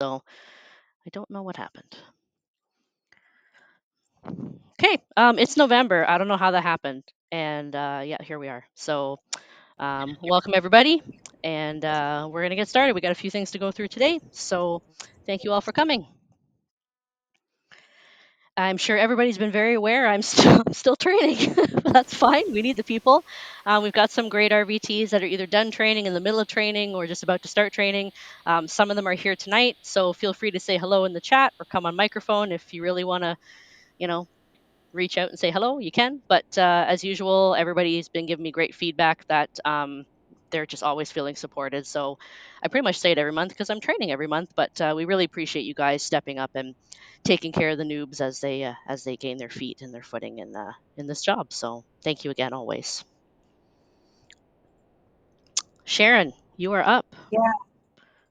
So I don't know what happened. Okay, it's November. I don't know how that happened, and yeah, here we are. So welcome everybody, and we're gonna get started. We got a few things to go through today, so thank you all for coming. I'm sure everybody's been very aware. I'm still training. But that's fine. We need the people. We've got some great RVTs that are either done training, in the middle of training, or just about to start training. Some of them are here tonight, so feel free to say hello in the chat or come on microphone if you really want to, you know, reach out and say hello, you can. But as usual, everybody's been giving me great feedback that they're just always feeling supported. So I pretty much say it every month because I'm training every month. But we really appreciate you guys stepping up and taking care of the noobs as they gain their feet and their footing in this job. So thank you again, always. Sharon, you are up. Yeah,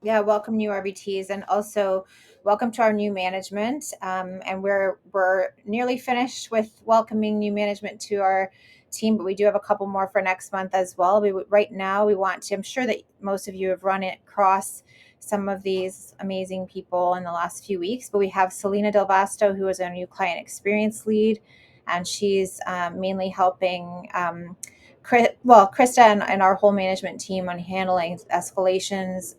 yeah. Welcome, new RBTs, and also welcome to our new management. And we're nearly finished with welcoming new management to our team, but we do have a couple more for next month as well. Right now we want to. I'm sure that most of you have run it across some of these amazing people in the last few weeks, but we have Selena Del Vasto, who is our new client experience lead, and she's mainly helping. Krista and our whole management team on handling escalations,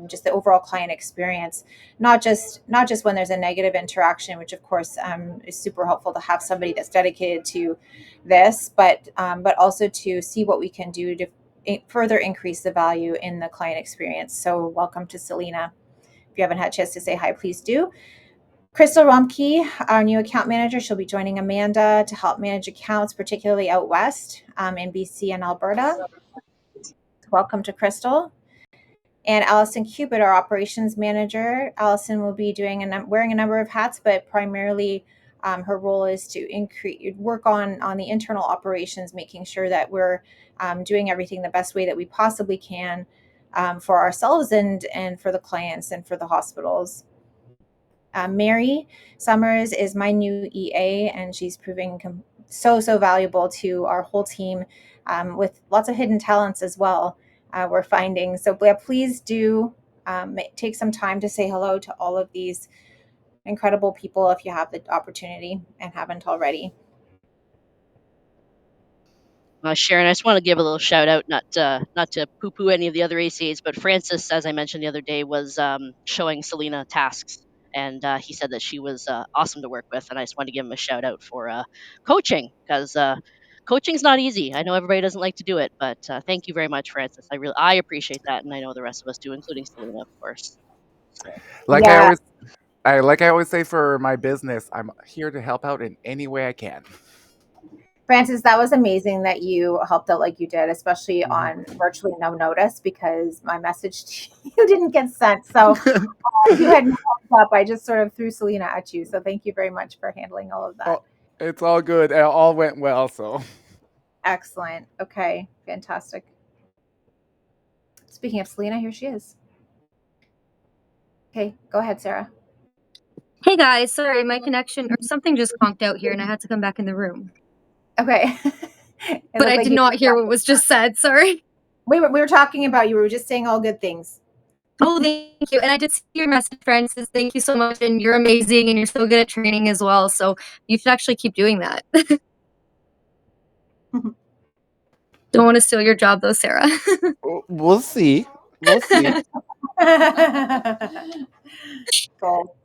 just the overall client experience, not just when there's a negative interaction, which of course is super helpful to have somebody that's dedicated to this, but also to see what we can do to further increase the value in the client experience. So welcome to Selena. If you haven't had a chance to say hi, please do. Crystal Romke, our new account manager, she'll be joining Amanda to help manage accounts, particularly out west in BC and Alberta. Welcome to Crystal. And Allison Cupid, our operations manager. Allison will be wearing a number of hats, but primarily her role is to work on the internal operations, making sure that we're doing everything the best way that we possibly can for ourselves and for the clients and for the hospitals. Mary Summers is my new EA, and she's proving so valuable to our whole team with lots of hidden talents as well. We're finding. So yeah, please do take some time to say hello to all of these incredible people if you have the opportunity and haven't already. Sharon, I just want to give a little shout out, not to poo poo any of the other ACAs, but Francis, as I mentioned the other day, was showing Selena tasks, and he said that she was awesome to work with, and I just want to give him a shout out for coaching because coaching's not easy. I know everybody doesn't like to do it, but thank you very much, Francis. I appreciate that, and I know the rest of us do, including Selena, of course. So Like I Yeah, always, I always say for my business, I'm here to help out in any way I can. Francis, that was amazing that you helped out like you did, especially Mhm. on virtually no notice because my message to you didn't get sent. So you had no heads up. I just sort of threw Selena at you. So thank you very much for handling all of that. Oh, it's all good. It all went well. So Excellent. Okay, fantastic. Speaking of Selena, here she is. Okay, go ahead, Sarah. Hey guys, sorry, my connection or something just conked out here and I had to come back in the room. Okay. But I did not hear what was just said, sorry. We were talking about you. We were just saying all good things. Oh, thank you. And I did see your message, Francis. Thank you so much. And you're amazing and you're so good at training as well. So you should actually keep doing that. Don't want to steal your job though, Sarah. we'll see. We'll see. Cool.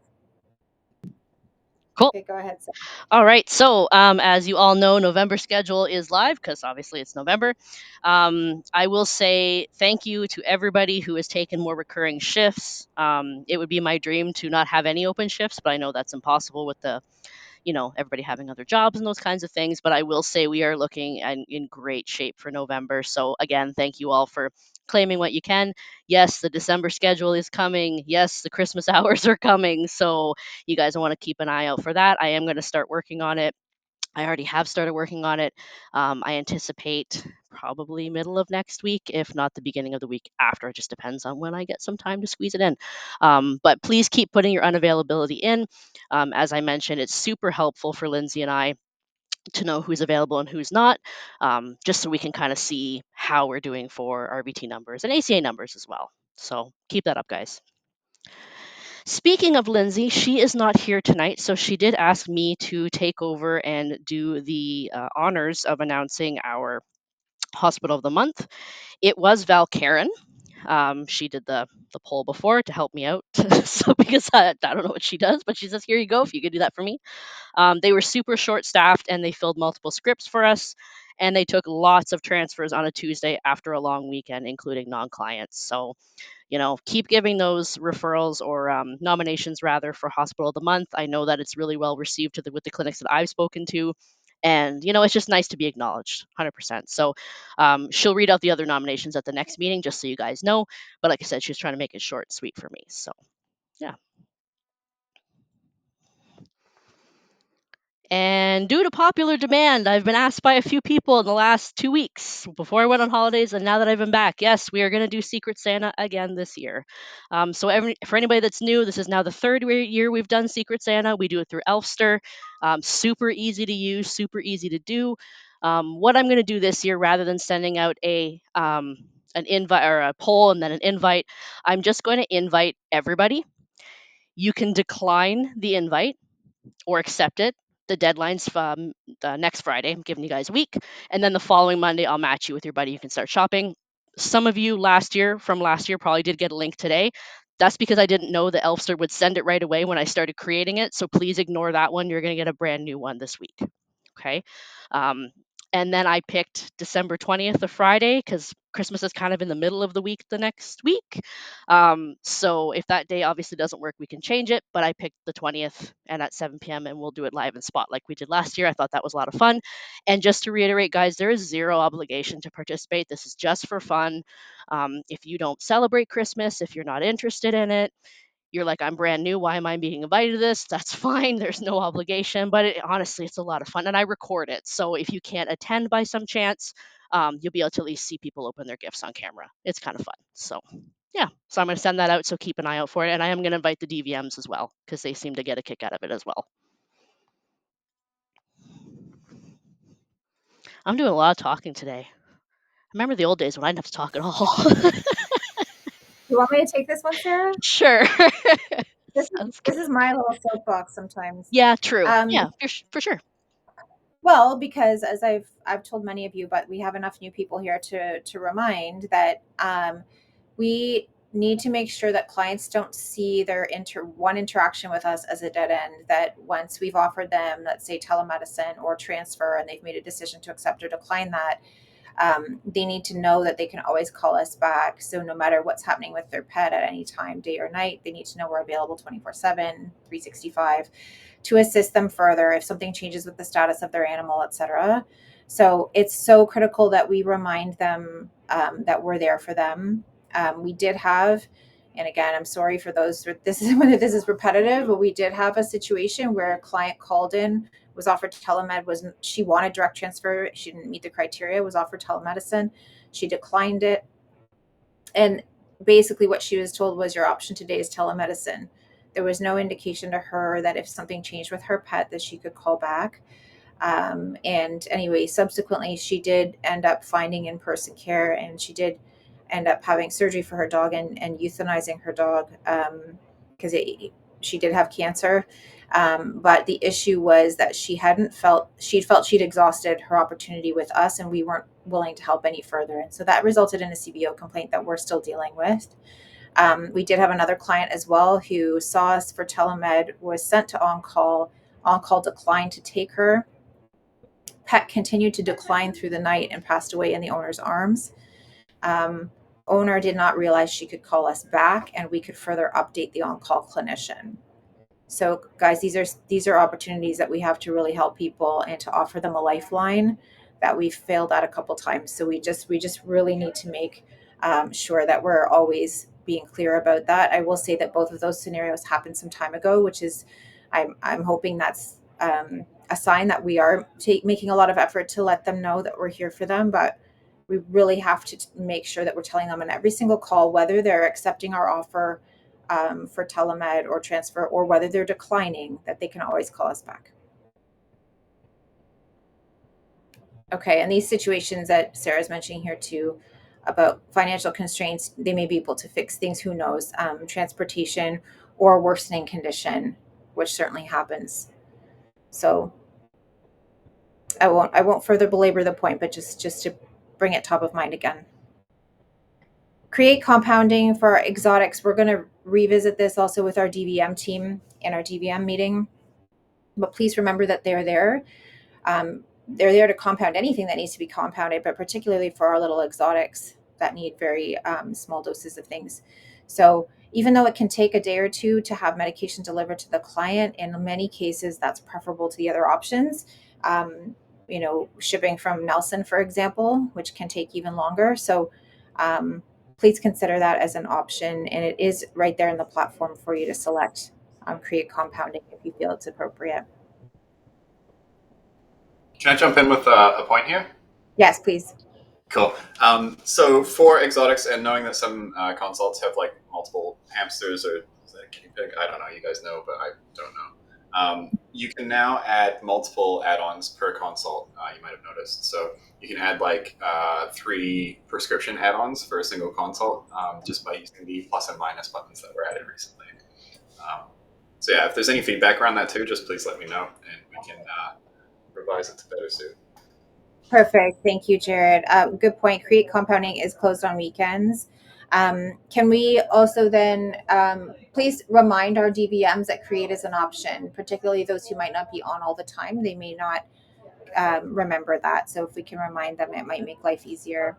cool. Okay, go ahead, Sarah. All right. So, as you all know, November schedule is live because obviously it's November. I will say thank you to everybody who has taken more recurring shifts. It would be my dream to not have any open shifts, but I know that's impossible with everybody having other jobs and those kinds of things. But I will say we are looking in great shape for November. So, again, thank you all for claiming what you can. Yes, the December schedule is coming. Yes, the Christmas hours are coming. So, you guys want to keep an eye out for that. I am going to start working on it. I already have started working on it. I anticipate probably middle of next week, if not the beginning of the week after. It just depends on when I get some time to squeeze it in. But please keep putting your unavailability in. As I mentioned, it's super helpful for Lindsay and I to know who's available and who's not, just so we can kind of see how we're doing for RBT numbers and ACA numbers as well. So keep that up, guys. Speaking of Lindsay, she is not here tonight, so she did ask me to take over and do the honors of announcing our Hospital of the Month. It was Val Karen. She did the poll before to help me out. So because I don't know what she does, but she says, "Here you go. If you could do that for me." They were super short staffed and they filled multiple scripts for us. And they took lots of transfers on a Tuesday after a long weekend, including non clients. So, keep giving those referrals or nominations rather for Hospital of the Month. I know that it's really well received with the clinics that I've spoken to. And, it's just nice to be acknowledged 100%. So she'll read out the other nominations at the next meeting, just so you guys know. But like I said, she's trying to make it short and sweet for me. So, yeah. And due to popular demand, I've been asked by a few people in the last 2 weeks before I went on holidays and now that I've been back. Yes, we are going to do Secret Santa again this year. For anybody that's new, this is now the third year we've done Secret Santa. We do it through Elfster. Super easy to use, super easy to do. What I'm going to do this year, rather than sending out an invite or a poll and then an invite, I'm just going to invite everybody. You can decline the invite or accept it. The deadline's the next Friday. I'm giving you guys a week. And then the following Monday, I'll match you with your buddy. You can start shopping. Some of you from last year probably did get a link today. That's because I didn't know the Elfster would send it right away when I started creating it. So please ignore that one. You're going to get a brand new one this week. Okay. Um, and then I picked December 20th, a Friday, because Christmas is kind of in the middle of the week the next week. So if that day obviously doesn't work, we can change it. But I picked the 20th and at 7 p.m. and we'll do it live in spot like we did last year. I thought that was a lot of fun. And just to reiterate, guys, there is zero obligation to participate. This is just for fun. If you don't celebrate Christmas, if you're not interested in it, you're like, I'm brand new. Why am I being invited to this? That's fine. There's no obligation, but honestly, it's a lot of fun. And I record it. So if you can't attend by some chance, you'll be able to at least see people open their gifts on camera. It's kind of fun. So yeah, so I'm going to send that out. So keep an eye out for it. And I am going to invite the DVMs as well, because they seem to get a kick out of it as well. I'm doing a lot of talking today. I remember the old days when I didn't have to talk at all. You want me to take this one, Sarah? Sure. This Sounds this good. is my little soapbox sometimes. Yeah, true. Um, Yeah, for sure. well, because as I've told many of you, but we have enough new people here to remind that we need to make sure that clients don't see their one interaction with us as a dead end. That once we've offered them, let's say telemedicine or transfer, and they've made a decision to accept or decline that, they need to know that they can always call us back. So no matter what's happening with their pet at any time, day or night, they need to know we're available 24/7, 365 to assist them further if something changes with the status of their animal, etc. So it's so critical that we remind them that we're there for them. We did have, and again, I'm sorry for those. This is whether this is repetitive, but we did have a situation where a client called in, was offered telemed, she wanted direct transfer, she didn't meet the criteria, was offered telemedicine, she declined it, and basically what she was told was your option today is telemedicine. There was no indication to her that if something changed with her pet that she could call back. And anyway, subsequently she did end up finding in-person care, and she did end up having surgery for her dog and euthanizing her dog because she did have cancer. But the issue was that she felt she'd exhausted her opportunity with us, and we weren't willing to help any further. And so that resulted in a CBO complaint that we're still dealing with. We did have another client as well who saw us for telemed, was sent to on-call. On-call declined to take her. Pet continued to decline through the night and passed away in the owner's arms. Owner did not realize she could call us back, and we could further update the on-call clinician. So guys, these are opportunities that we have to really help people and to offer them a lifeline that we've failed at a couple times. So we just really need to make sure that we're always being clear about that. I will say that both of those scenarios happened some time ago, which is I'm hoping that's a sign that we are making a lot of effort to let them know that we're here for them. But we really have to make sure that we're telling them on every single call, whether they're accepting our offer for telemed or transfer, or whether they're declining, that they can always call us back. Okay, and these situations that Sarah's mentioning here too, about financial constraints, they may be able to fix things, who knows, transportation or worsening condition, which certainly happens. So I won't further belabor the point, but just to bring it top of mind again. Create compounding for exotics. We're going to revisit this also with our DVM team in our DVM meeting. But please remember that they're there. They're there to compound anything that needs to be compounded, but particularly for our little exotics that need very small doses of things. So even though it can take a day or two to have medication delivered to the client, in many cases that's preferable to the other options. Shipping from Nelson, for example, which can take even longer. So please consider that as an option, and it is right there in the platform for you to select create compounding if you feel it's appropriate. Can I jump in with a point here? Yes, please. Cool. So for exotics, and knowing that some consults have like multiple hamsters, or is that a guinea pig? I don't know. You guys know, but I don't know. You can now add multiple add-ons per consult. You might have noticed. So you can add like 3 prescription add-ons for a single consult, just by using the plus and minus buttons that were added recently. So yeah, if there's any feedback around that too, just please let me know, and we can revise it to better suit. Perfect. Thank you, Jared. Good point. Create compounding is closed on weekends. Can we also then please remind our DVMs that create is an option, particularly those who might not be on all the time. They may not remember that. So if we can remind them, it might make life easier.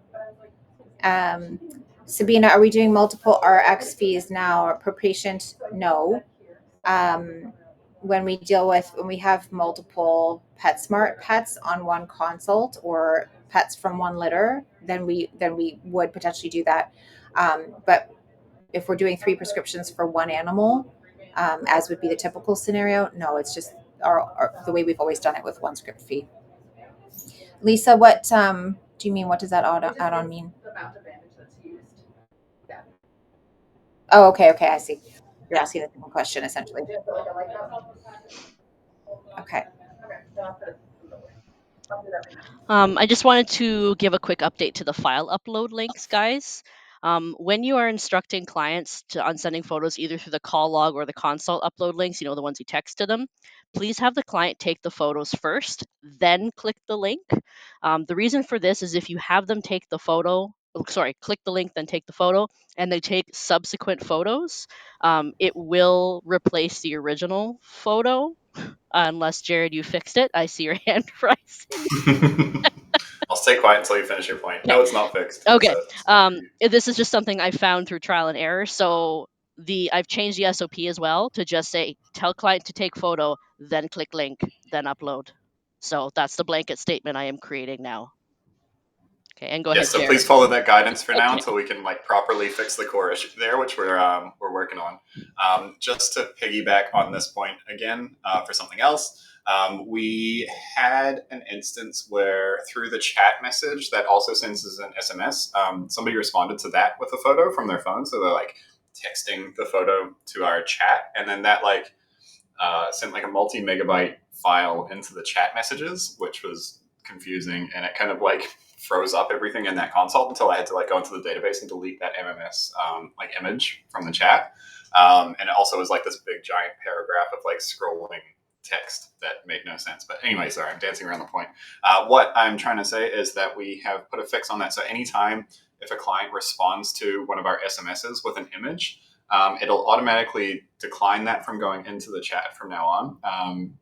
Sabina, are we doing multiple RX fees now per patient? No. When we have multiple PetSmart pets on one consult or pets from one litter, then we would potentially do that. But if we're doing 3 prescriptions for one animal, as would be the typical scenario, no, it's just the way we've always done it with one script fee. Lisa, what do you mean? What does that add-on mean? Oh, okay, I see. You're asking a different question, essentially. Okay. I just wanted to give a quick update to the file upload links, guys. When you are instructing clients on sending photos either through the call log or the consult upload links, the ones you text to them, please have the client take the photos first, then click the link. The reason for this is if you have them take the photo, click the link, then take the photo, and they take subsequent photos, it will replace the original photo. Unless, Jared, you fixed it. I see your hand rising. I'll stay quiet until you finish your point. Okay. No, it's not fixed. Okay. It's This is just something I found through trial and error. So I've changed the SOP as well to just say tell client to take photo, then click link, then upload. So that's the blanket statement I am creating now. Okay, and go ahead, so Jared. please follow that guidance for now Okay. until we can properly fix the core issue there, which we're working on. Just to piggyback on this point again for something else, we had an instance where through the chat message that also sends as an SMS, somebody responded to that with a photo from their phone. So they're texting the photo to our chat, and then that sent a multi-megabyte file into the chat messages, which was confusing, and it kind of froze up everything in that consult until I had to go into the database and delete that MMS image from the chat. And it also was this big giant paragraph of scrolling text that made no sense. But anyway, sorry, I'm dancing around the point. What I'm trying to say is that we have put a fix on that. So anytime if a client responds to one of our SMSs with an image, it'll automatically decline that from going into the chat from now on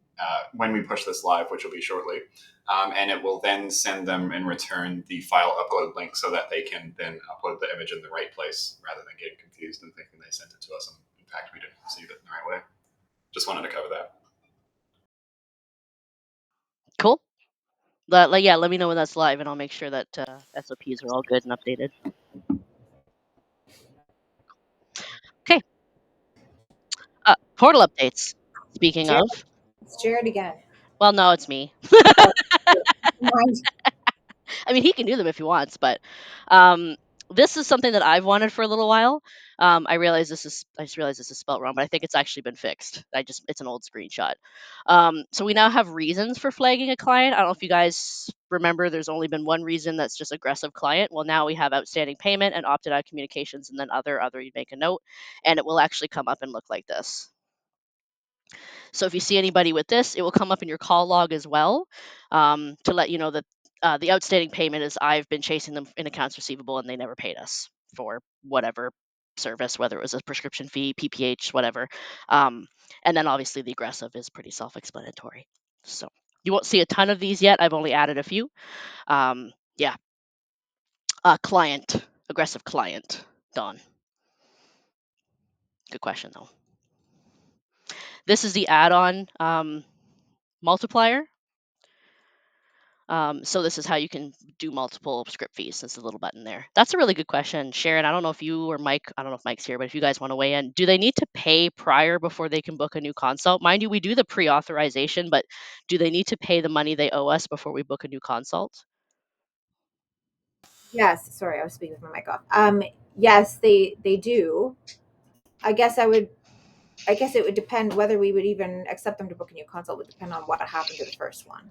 when we push this live, which will be shortly. And it will then send them in return the file upload link so that they can then upload the image in the right place rather than getting confused and thinking they sent it to us. And in fact, we didn't receive it in the right way. Just wanted to cover that. Cool. Let me know when that's live, and I'll make sure that SOPs are all good and updated. Okay. Portal updates. Speaking Jared? of, It's Jared again. well, no, it's me. Mind. I mean, he can do them if he wants, but this is something that I've wanted for a little while. I just realized this is spelled wrong, but I think it's actually been fixed. It's an old screenshot. So we now have reasons for flagging a client. I don't know if you guys remember, there's only been one reason, that's just aggressive client. Well, now we have outstanding payment and opted out communications, and then other. You make a note, and it will actually come up and look like this. So if you see anybody with this, it will come up in your call log as well, to let you know that the outstanding payment is I've been chasing them in accounts receivable and they never paid us for whatever service, whether it was a prescription fee, PPH, whatever. And then obviously the aggressive is pretty self-explanatory. So you won't see a ton of these yet. I've only added a few. Yeah. Client, aggressive client, Dawn. Good question though. This is the add-on multiplier. So this is how you can do multiple script fees. There's a little button there. That's a really good question, Sharon. I don't know if you or Mike, I don't know if Mike's here, but if you guys want to weigh in, do they need to pay prior before they can book a new consult? Mind you, we do the pre-authorization, but do they need to pay the money they owe us before we book a new consult? Yes, sorry, I was speaking with my mic off. Yes, they do. I guess it would depend whether we would even accept them to book a new consult. Would depend on what happened to the first one,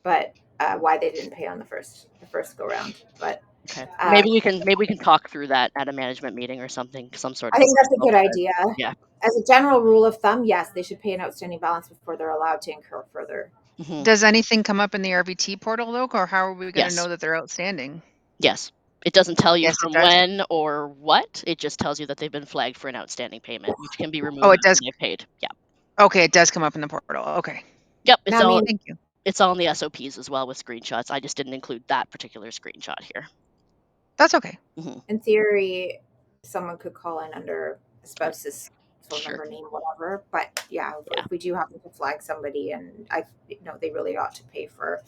but why they didn't pay on the first go round. But Okay, maybe we can talk through that at a management meeting or something, some sort I of. think that's a good idea. Yeah. As a general rule of thumb, yes, they should pay an outstanding balance before they're allowed to incur further. Mhm. Does anything come up in the RVT portal though, or how are we going to Yes. know that they're outstanding? Yes. It doesn't tell you Yes, it from does. when or what. It just tells you that they've been flagged for an outstanding payment, which can be removed Oh, it does. after they've paid. Yeah. Okay, it does come up in the portal. Okay. Yep. It's Now, I all mean, Thank you. it's all in the SOPs as well with screenshots. I just didn't include that particular screenshot here. That's okay. in theory, someone could call in under a spouse's phone Sure. number, name, whatever. But yeah, Yeah. if we do happen to flag somebody, and they really ought to pay for.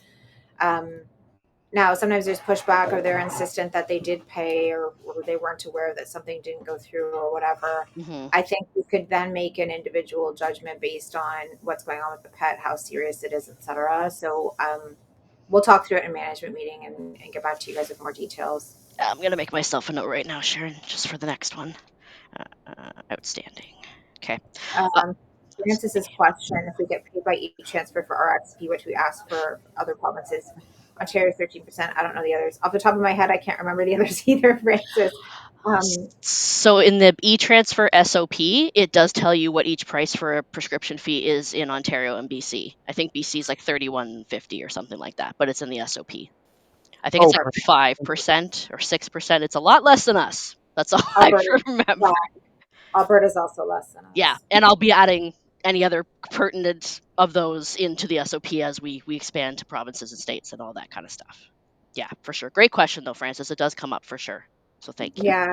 Now, sometimes there's pushback, or they're insistent that they did pay, or they weren't aware that something didn't go through, or whatever. Mhm. I think we could then make an individual judgment based on what's going on with the pet, how serious it is, etc. So we'll talk through it in a management meeting and get back to you guys with more details. I'm gonna make myself a note right now, Sharon, just for the next one. Outstanding. Okay. Francis's question: if we get paid by each transfer for RXP, which we ask for other provinces, Ontario 13%. I don't know the others off the top of my head. I can't remember the others either, Francis. So in the e-transfer SOP, it does tell you what each price for a prescription fee is in Ontario and BC. I think BC is like $31.50 or something like that, but it's in the SOP. I think it's like 5% or 6%. It's a lot less than us. That's all I remember. Alberta's also less than us. Yeah, and I'll be adding any other pertinent of those into the SOP as we expand to provinces and states and all that kind of stuff. Yeah, for sure. Great question though, Francis. It does come up for sure. So thank you. Yeah.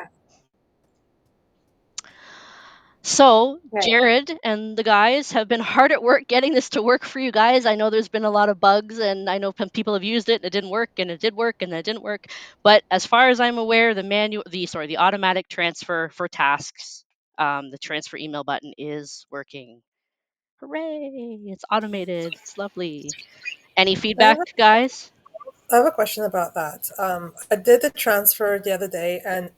So Okay. Jared and the guys have been hard at work getting this to work for you guys. I know there's been a lot of bugs, and I know people have used it and it didn't work, and it did work and it didn't work. But as far as I'm aware, the automatic transfer for tasks, the transfer email button is working. Hooray! It's automated. It's lovely. Any feedback, guys? I have a question about that. I did the transfer the other day, and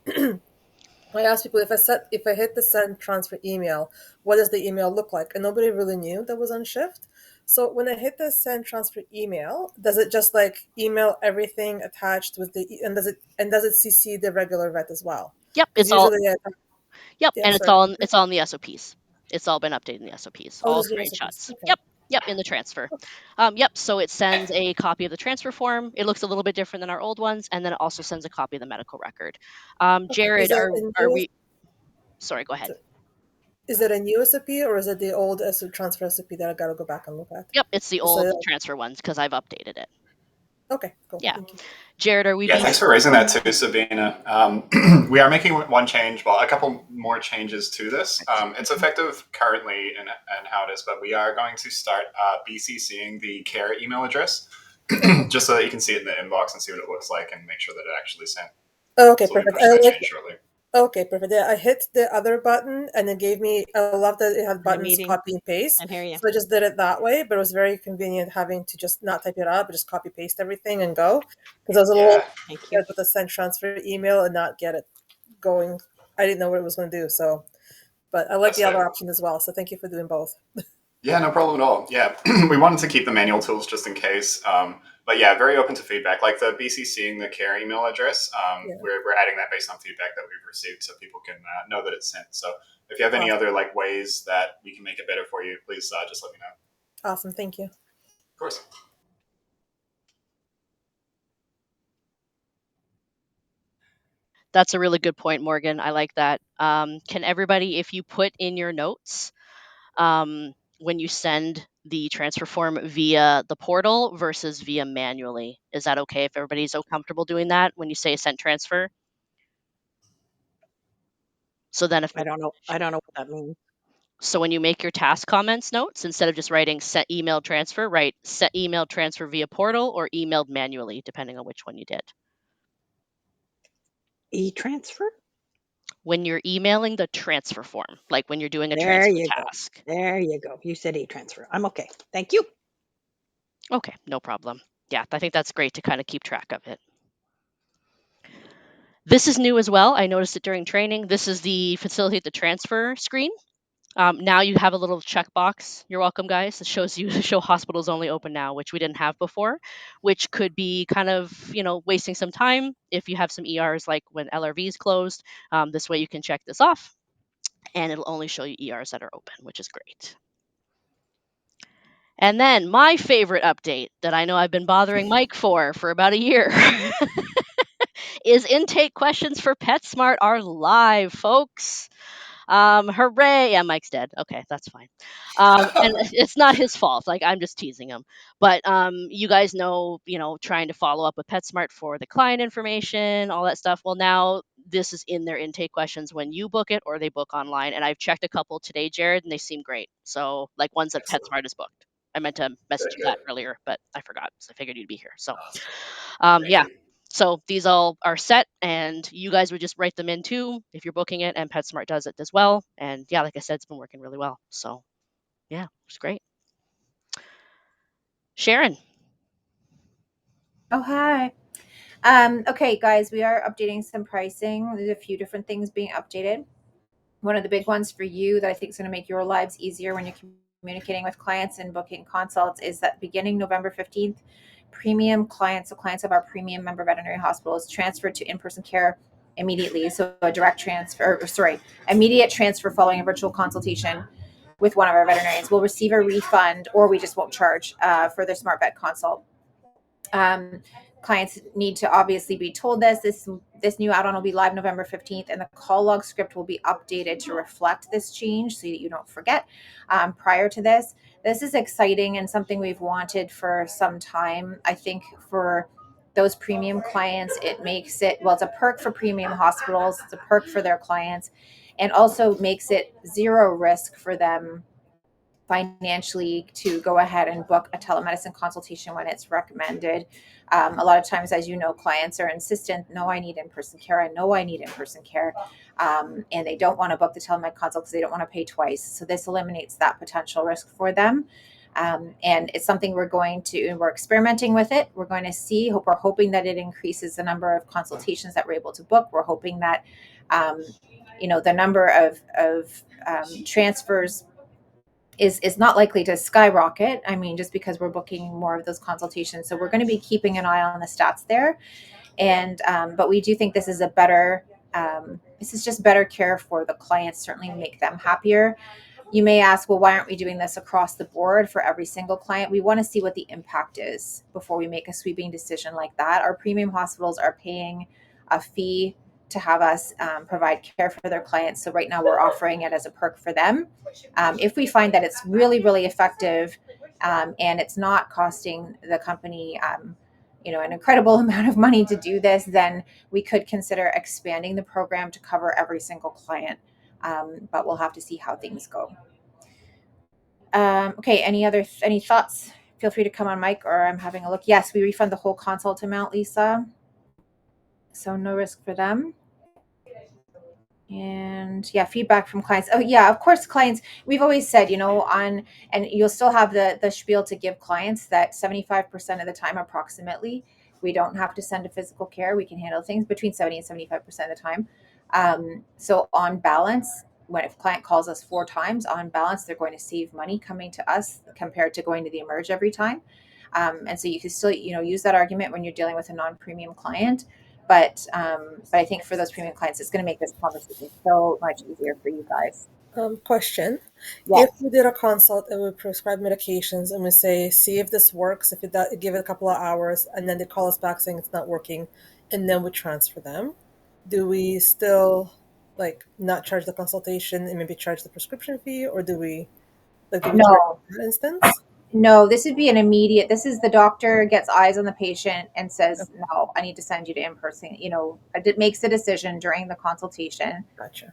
I asked people if I hit the send transfer email, what does the email look like? And nobody really knew that was on shift. So when I hit the send transfer email, does it just like email everything attached with and does it CC the regular vet as well? Yep, it's Usually all. Yep, yeah, and sorry. it's all in the SOPs. It's all been updated in the SOPs. All this is the screenshots. SOPs. Okay. Yep, in the transfer. Yep, so it sends a copy of the transfer form. It looks a little bit different than our old ones, and then it also sends a copy of the medical record. Jared, are we? Sorry, go ahead. Is it a new SOP or is it the old transfer SOP that I gotta go back and look at? Yep, it's the old transfer ones because I've updated it. Okay, cool. Yeah. Thank you. Jared, are we? Yeah, thanks for raising that too, Sabina. We are making one change, well, a couple more changes to this. It's effective currently in how it is, but we are going to start BCCing the care email address just so that you can see it in the inbox and see what it looks like and make sure that it actually sent. Oh, okay, so perfect. We'll push that change shortly. Okay, perfect. Yeah, I hit the other button and it gave me, I love that it had My buttons meeting. copy and paste. I hear you. So I just did it that way, but it was very convenient having to just not type it out, but just copy paste everything and go. Because I was a little Yeah. Thank you. scared with the send transfer email and not get it going. I didn't know what it was going to do. So, but I like That's the other fair. option as well. So thank you for doing both. Yeah, no problem at all. Yeah, we wanted to keep the manual tools just in case. But yeah, very open to feedback. Like the BCCing the care email address, Yeah. we're adding that based on feedback that we've received, so people can know that it's sent. So if you have any Awesome. other like ways that we can make it better for you, please just let me know. Awesome. Thank you. Of course. That's a really good point, Morgan. I like that. Can everybody, if you put in your notes, when you send the transfer form via the portal versus via manually, is that okay if everybody's so comfortable doing that when you say sent transfer? So then if I don't know what that means. so when you make your task comments notes, instead of just writing set email transfer, write set email transfer via portal or emailed manually, depending on which one you did. E-transfer? When you're emailing the transfer form, like when you're doing a There transfer you go. task. There you go. You said e-transfer. I'm okay. Thank you. Okay, no problem. Yeah, I think that's great to kind of keep track of it. This is new as well. I noticed it during training. This is the facilitate the transfer screen. Now you have a little checkbox. You're welcome, guys. It shows you show hospitals only open now, which we didn't have before, which could be kind of wasting some time if you have some ERs like when LRV is closed. This way you can check this off, and it'll only show you ERs that are open, which is great. And then my favorite update that I know I've been bothering Mike for about a year is intake questions for PetSmart are live, folks. Hooray! Yeah, Mike's dead. Okay, that's fine. And it's not his fault. Like I'm just teasing him. But you guys know, trying to follow up with PetSmart for the client information, all that stuff. Well, now this is in their intake questions when you book it or they book online. And I've checked a couple today, Jared, and they seem great. So like ones that Excellent. PetSmart is booked. I meant to message Good, you good. that earlier, but I forgot. So I figured you'd be here. So Awesome. Thank yeah. you. So these all are set, and you guys would just write them in too if you're booking it, and PetSmart does it as well. And yeah, like I said, it's been working really well. So yeah, it's great. Sharon. Oh, hi. Okay, guys, we are updating some pricing. There's a few different things being updated. One of the big ones for you that I think is going to make your lives easier when you're communicating with clients and booking consults is that beginning November 15th, premium clients, so clients of our premium member veterinary hospitals, transferred to in-person care immediately. So a direct transfer, immediate transfer following a virtual consultation with one of our veterinarians will receive a refund, or we just won't charge for their smart vet consult. Clients need to obviously be told this new add-on will be live November 15th, and the call log script will be updated to reflect this change so that you don't forget. Prior to this is exciting and something we've wanted for some time. I think for those premium clients, it makes it, well, it's a perk for premium hospitals, it's a perk for their clients, and also makes it zero risk for them financially to go ahead and book a telemedicine consultation when it's recommended. A lot of times, as you know, clients are insistent, no, I need in-person care. I know I need in-person care. And they don't want to book the telemed consult because they don't want to pay twice. So this eliminates that potential risk for them. And it's something we're experimenting with it. We're going to see, we're hoping that it increases the number of consultations that we're able to book. We're hoping that, the number of transfers is not likely to skyrocket. I mean, just because we're booking more of those consultations. So we're going to be keeping an eye on the stats there. And, but we do think this is this is just better care for the clients, certainly make them happier. You may ask, well, why aren't we doing this across the board for every single client? We want to see what the impact is before we make a sweeping decision like that. Our premium hospitals are paying a fee to have us provide care for their clients. So right now we're offering it as a perk for them. If we find that it's really, really effective and it's not costing the company, an incredible amount of money to do this, then we could consider expanding the program to cover every single client. But we'll have to see how things go. Okay, any thoughts? Feel free to come on mic, or I'm having a look. Yes, we refund the whole consult amount, Lisa. So no risk for them. And yeah, feedback from clients. Oh yeah, of course, clients. We've always said, and you'll still have the spiel to give clients that 75% of the time, approximately, we don't have to send to physical care. We can handle things between 70 and 75% of the time. So on balance, when if a client calls us 4 times, on balance, they're going to save money coming to us compared to going to the Emerge every time. And so you can still, use that argument when you're dealing with a non-premium client. But I think for those premium clients, it's going to make this conversation so much easier for you guys. Question. Yes. If we did a consult and we prescribe medications and we say, see if this works, if it does, give it a couple of hours, and then they call us back saying it's not working, and then we transfer them, do we still not charge the consultation and maybe charge the prescription fee, or do we charge No, in that instance? no, this would be an immediate. This is the doctor gets eyes on the patient and says, no, I need to send you to in-person. It makes a decision during the consultation Gotcha.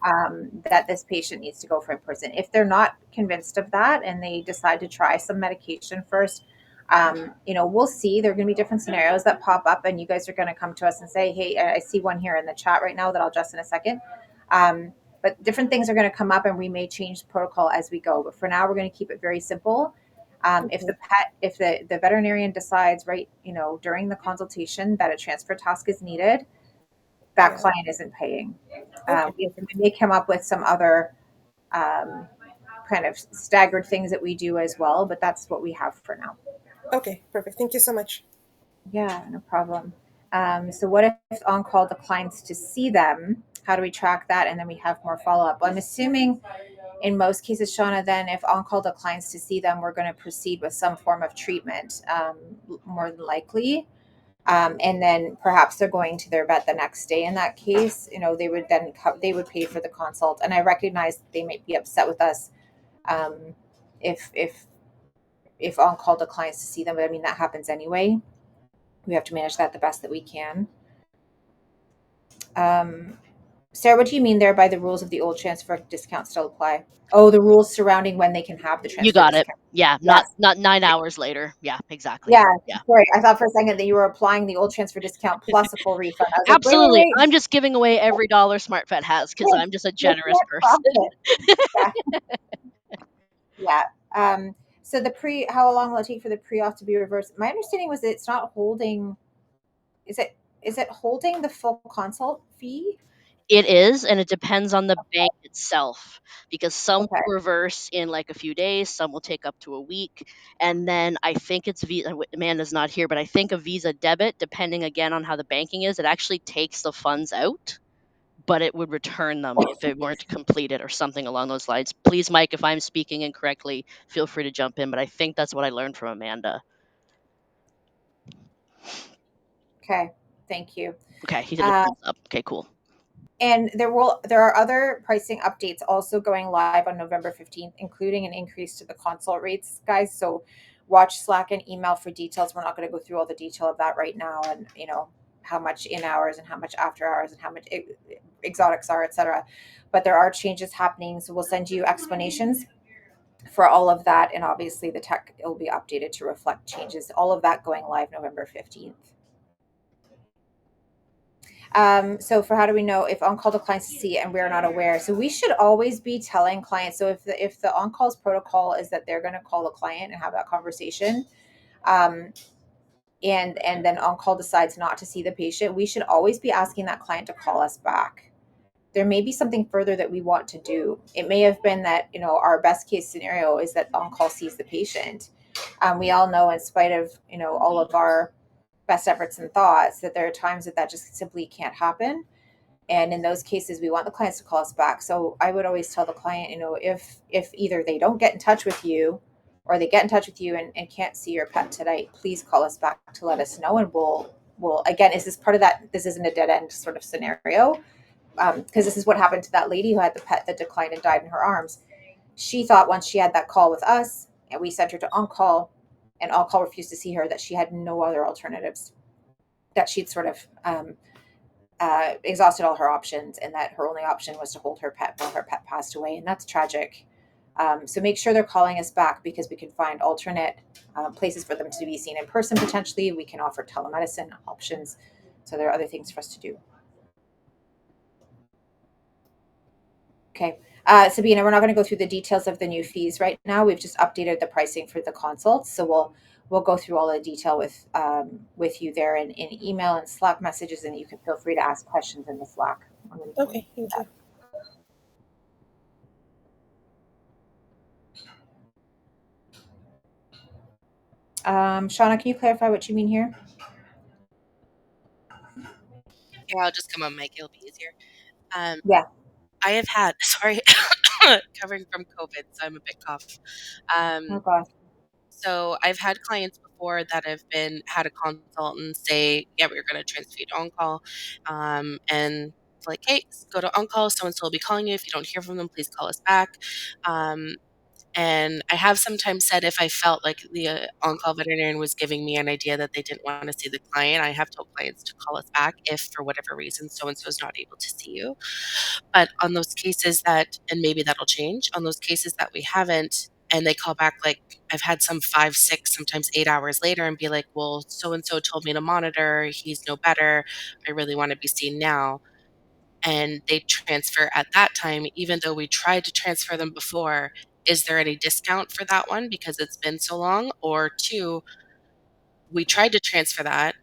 that this patient needs to go for in-person. If they're not convinced of that and they decide to try some medication first, we'll see. There are going to be different scenarios that pop up, and you guys are going to come to us and say, hey, I see one here in the chat right now that I'll address in a second. But different things are going to come up, and we may change the protocol as we go. But for now, we're going to keep it very simple. If the veterinarian decides during the consultation that a transfer task is needed, that client isn't paying. We may come up with some other kind of staggered things that we do as well, but that's what we have for now. Okay, perfect. Thank you so much. Yeah, no problem. So what if on-call declines to see them? How do we track that? And then we have more follow-up. Well, I'm assuming in most cases, Shauna, then if on-call declines to see them, we're going to proceed with some form of treatment, more than likely. And then perhaps they're going to their vet the next day. In that case, they would then they would pay for the consult. And I recognize they might be upset with us if on-call declines to see them, but I mean that happens anyway. We have to manage that the best that we can. Sarah, what do you mean there by the rules of the old transfer discount still apply? Oh, the rules surrounding when they can have the transfer You got it. discount. Yeah, Yes. not 9 hours later. Yeah, exactly. Yeah, Yeah. sorry. I thought for a second that you were applying the old transfer discount plus a full refund. I was Absolutely. like, wait. I'm just giving away every dollar SmartVet has because I'm just a You generous can't person. profit. Yeah. So how long will it take for the pre-auth to be reversed? My understanding was that it's not holding. Is it holding the full consult fee? It is, and it depends on the bank itself because some Okay. will reverse in like a few days, some will take up to a week, and then I think it's Visa. Amanda's not here, but I think a Visa debit, depending again on how the banking is, it actually takes the funds out, but it would return them if it weren't completed or something along those lines. Please, Mike, if I'm speaking incorrectly, feel free to jump in, but I think that's what I learned from Amanda. Okay. Thank you. Okay, he did a thumbs up. Okay, cool. And there are other pricing updates also going live on November 15th, including an increase to the consult rates, guys. So watch Slack and email for details. We're not going to go through all the detail of that right now, and how much in hours and how much after hours and how much exotics are, etc. But there are changes happening, so we'll send you explanations for all of that, and obviously the tech will be updated to reflect changes. All of that going live November 15th. So for how do we know if on-call declines to see and we're not aware? So we should always be telling clients. So if the on-call's protocol is that they're going to call the client and have that conversation, and then on-call decides not to see the patient, we should always be asking that client to call us back. There may be something further that we want to do. It may have been that our best case scenario is that on-call sees the patient. We all know, in spite of all of our best efforts and thoughts, that there are times that just simply can't happen. And in those cases, we want the clients to call us back. So I would always tell the client, if either they don't get in touch with you or they get in touch with you and can't see your pet tonight, please call us back to let us know. And we'll again, is this part of that? This isn't a dead end sort of scenario. Because this is what happened to that lady who had the pet that declined and died in her arms. She thought once she had that call with us and we sent her to on-call and on-call refused to see her, that she had no other alternatives, that she'd sort of exhausted all her options, and that her only option was to hold her pet while her pet passed away. And that's tragic. So make sure they're calling us back, because we can find alternate places for them to be seen in person. Potentially, we can offer telemedicine options. So there are other things for us to do. Okay. Sabina, we're not going to go through the details of the new fees right now. We've just updated the pricing for the consults, so we'll go through all the detail with you there in email and Slack messages, and you can feel free to ask questions in the Slack. Okay, thank you. Shauna, can you clarify what you mean here? Yeah, I'll just come on mic. It'll be easier. Yeah. I have had, sorry, covering from COVID, so I'm a bit cough. Oh gosh. So I've had clients before that have had a consultant say, yeah, we're going to transfer you to on-call. And it's like, hey, go to on-call. So-and-so will be calling you. If you don't hear from them, please call us back. And I have sometimes said if I felt like the on-call veterinarian was giving me an idea that they didn't want to see the client, I have told clients to call us back if for whatever reason so-and-so is not able to see you. But on those cases that, and maybe that'll change, on those cases that we haven't, and they call back, like I've had some 5, 6, sometimes 8 hours later and be like, well, so-and-so told me to monitor, he's no better, I really want to be seen now. And they transfer at that time, even though we tried to transfer them before. Is there any discount for that one because it's been so long? Or two, we tried to transfer that.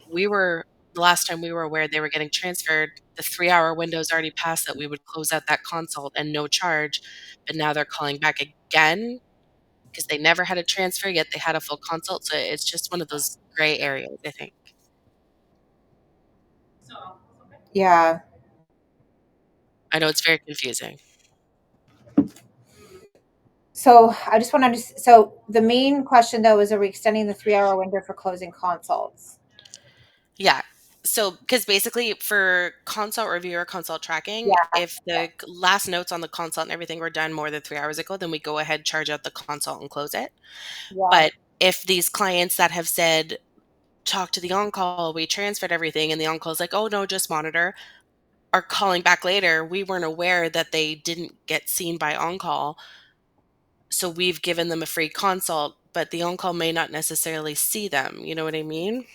The last time we were aware they were getting transferred, the 3-hour window's already passed that we would close out that consult and no charge, but now they're calling back again because they never had a transfer, yet they had a full consult. So it's just one of those gray areas, I think. Yeah. I know it's very confusing. So I just want to so the main question though is, are we extending the 3-hour window for closing consults? Yeah. So, because basically for consult review or consult tracking, Yeah. if the last notes on the consult and everything were done more than 3 hours ago, then we go ahead, charge out the consult and close it. Yeah. But if these clients that have said, talk to the on-call, we transferred everything, and the on-call is like, oh no, just monitor, are calling back later, we weren't aware that they didn't get seen by on-call. So we've given them a free consult, but the on-call may not necessarily see them. You know what I mean?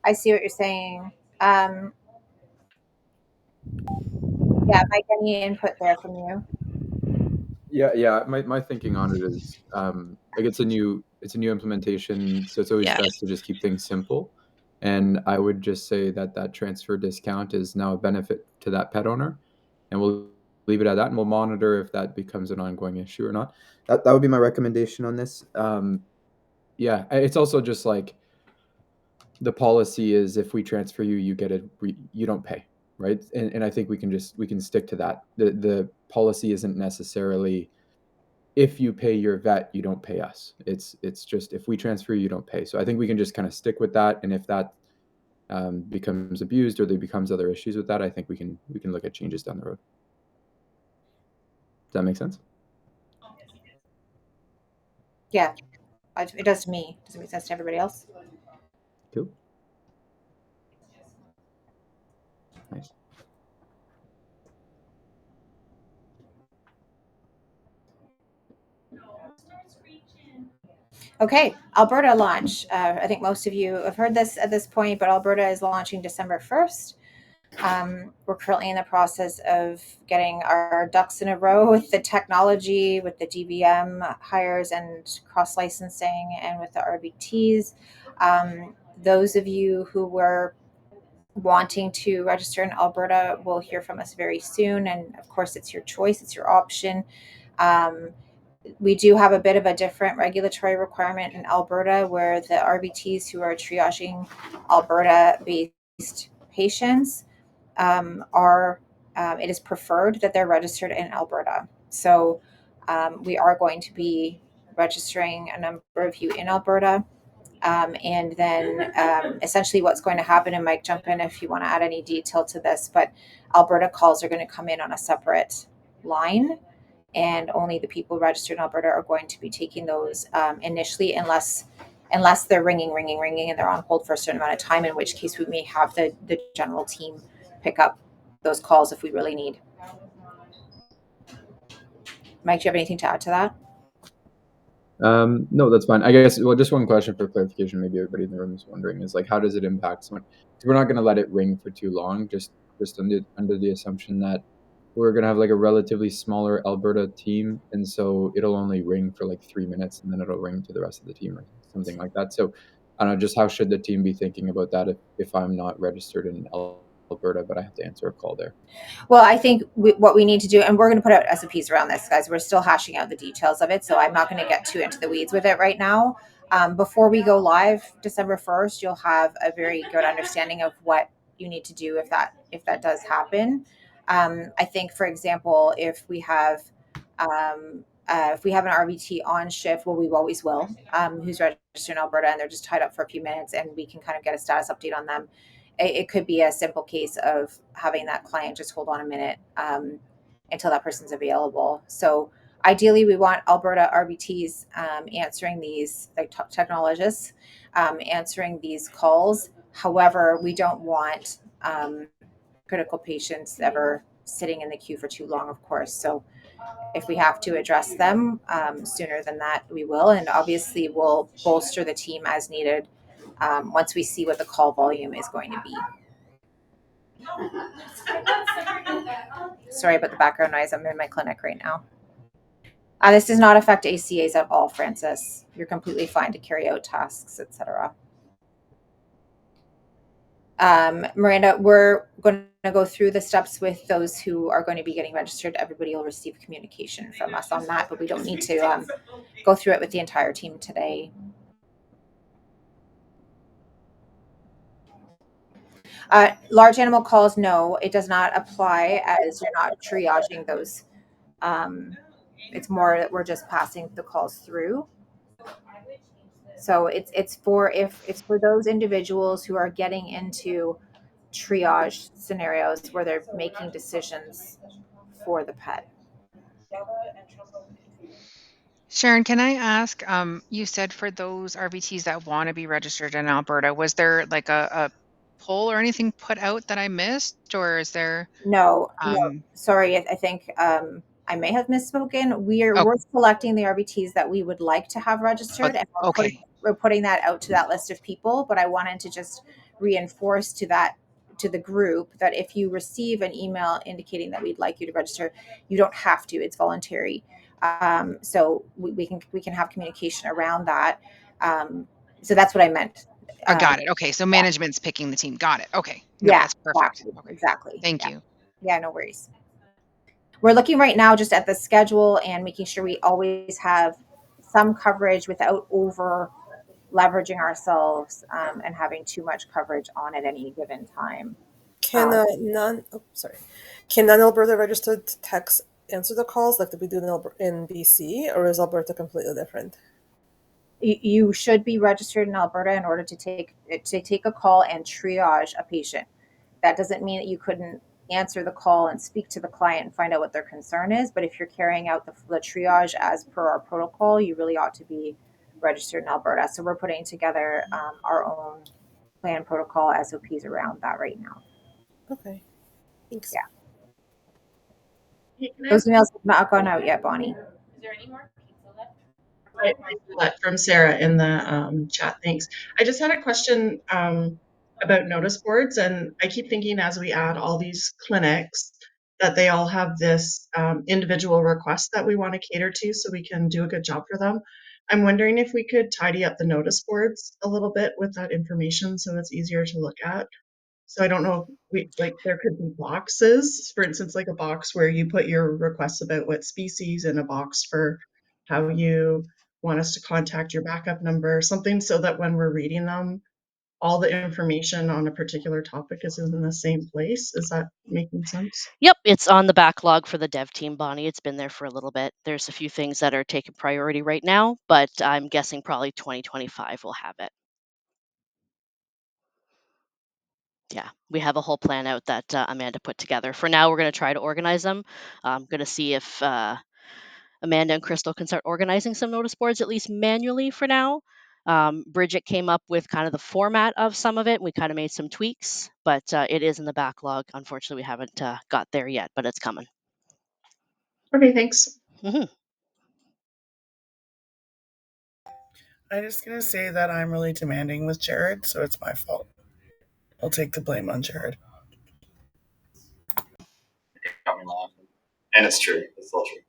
I see what you're saying. Yeah, Mike, any input there from you? Yeah. My thinking on it is like it's a new implementation, so it's always Yeah. best to just keep things simple. And I would just say that transfer discount is now a benefit to that pet owner, and we'll leave it at that, and we'll monitor if that becomes an ongoing issue or not. That would be my recommendation on this. Yeah, it's also just like the policy is if we transfer you, you get you don't pay, right? And I think we can stick to that. The policy isn't necessarily if you pay your vet, you don't pay us. It's just if we transfer you, you don't pay. So I think we can just kind of stick with that. And if that becomes abused or there becomes other issues with that, I think we can look at changes down the road. Does that make sense? Yeah, it does to me. Does it make sense to everybody else? Cool. Nice. Okay, Alberta launch. I think most of you have heard this at this point, but Alberta is launching December 1st. We're currently in the process of getting our ducks in a row with the technology, with the DVM hires and cross licensing, and with the RBTs. Those of you who were wanting to register in Alberta will hear from us very soon. And of course, it's your choice, it's your option. We do have a bit of a different regulatory requirement in Alberta where the RBTs who are triaging Alberta based patients it is preferred that they're registered in Alberta. So we are going to be registering a number of you in Alberta. And then essentially what's going to happen, and Mike, jump in if you want to add any detail to this, but Alberta calls are going to come in on a separate line, and only the people registered in Alberta are going to be taking those initially, unless they're ringing, and they're on hold for a certain amount of time, in which case we may have the general team pick up those calls if we really need. Mike, do you have anything to add to that? No, that's fine. I guess, well, just one question for clarification, maybe everybody in the room is wondering, is like, how does it impact someone? We're not going to let it ring for too long, just under the assumption that we're gonna have like a relatively smaller Alberta team, and so it'll only ring for like 3 minutes, and then it'll ring to the rest of the team or something like that. So I don't know, just how should the team be thinking about that if I'm not registered in Alberta, but I have to answer a call there? Well, I think what we need to do, and we're going to put out SOPs around this, guys. We're still hashing out the details of it, so I'm not going to get too into the weeds with it right now. Before we go live, December 1st, you'll have a very good understanding of what you need to do if that does happen. I think, for example, if we have an RVT on shift, well, we always will, who's registered in Alberta and they're just tied up for a few minutes, and we can kind of get a status update on them. It could be a simple case of having that client just hold on a minute until that person's available. So ideally, we want Alberta RVTs answering these, like technologists, answering these calls. However, we don't want critical patients ever sitting in the queue for too long, of course. So if we have to address them sooner than that, we will. And obviously, we'll bolster the team as needed once we see what the call volume is going to be. Sorry about the background noise. I'm in my clinic right now. This does not affect ACAs at all, Francis. You're completely fine to carry out tasks, etc. Miranda, we're going to go through the steps with those who are going to be getting registered. Everybody will receive communication from us on that, but we don't need to go through it with the entire team today. Large animal calls, no, it does not apply, as you're not triaging those. It's more that we're just passing the calls through. So it's for those individuals who are getting into triage scenarios where they're making decisions for the pet. Sharon, can I ask, you said for those RVTs that want to be registered in Alberta, was there like a poll or anything put out that I missed, or is there? No. Sorry, I think I may have misspoken. We're selecting the RVTs that we would like to have registered, and we're putting that out to that list of people. But I wanted to just reinforce to the group that if you receive an email indicating that we'd like you to register, you don't have to. It's voluntary. So we can have communication around that. So that's what I meant. I got it. Okay, so management's picking the team. Got it. Okay. No, that's perfect. Exactly. Thank you. Yeah, no worries. We're looking right now just at the schedule and making sure we always have some coverage without over leveraging ourselves and having too much coverage on at any given time. Can non-Alberta registered techs answer the calls like we do in BC, or is Alberta completely different? You should be registered in Alberta in order to take a call and triage a patient. That doesn't mean that you couldn't answer the call and speak to the client and find out what their concern is. But if you're carrying out the triage as per our protocol, you really ought to be registered in Alberta. So we're putting together our own plan protocol SOPs around that right now. Okay. Thanks. Yeah. Those emails have not gone out yet, Bonnie. Is there any more pizza left? From Sarah in the chat. Thanks. I just had a question about notice boards, and I keep thinking as we add all these clinics that they all have this individual request that we want to cater to so we can do a good job for them. I'm wondering if we could tidy up the notice boards a little bit with that information so it's easier to look at. So I don't know if there could be boxes, for instance, like a box where you put your requests about what species, and a box for how you want us to contact your backup number, something so that when we're reading them, all the information on a particular topic is in the same place. Is that making sense? Yep, it's on the backlog for the dev team, Bonnie. It's been there for a little bit. There's a few things that are taking priority right now, but I'm guessing probably 2025 will have it. Yeah, we have a whole plan out that Amanda put together. For now, we're going to try to organize them. I'm going to see if Amanda and Crystal can start organizing some notice boards, at least manually for now. Bridget came up with kind of the format of some of it. We kind of made some tweaks, but it is in the backlog. Unfortunately, we haven't got there yet, but it's coming. Okay, thanks. Mm-hmm. I'm just going to say that I'm really demanding with Jared, so it's my fault. I'll take the blame on Jared. Got me laughing. And it's true. It's all true.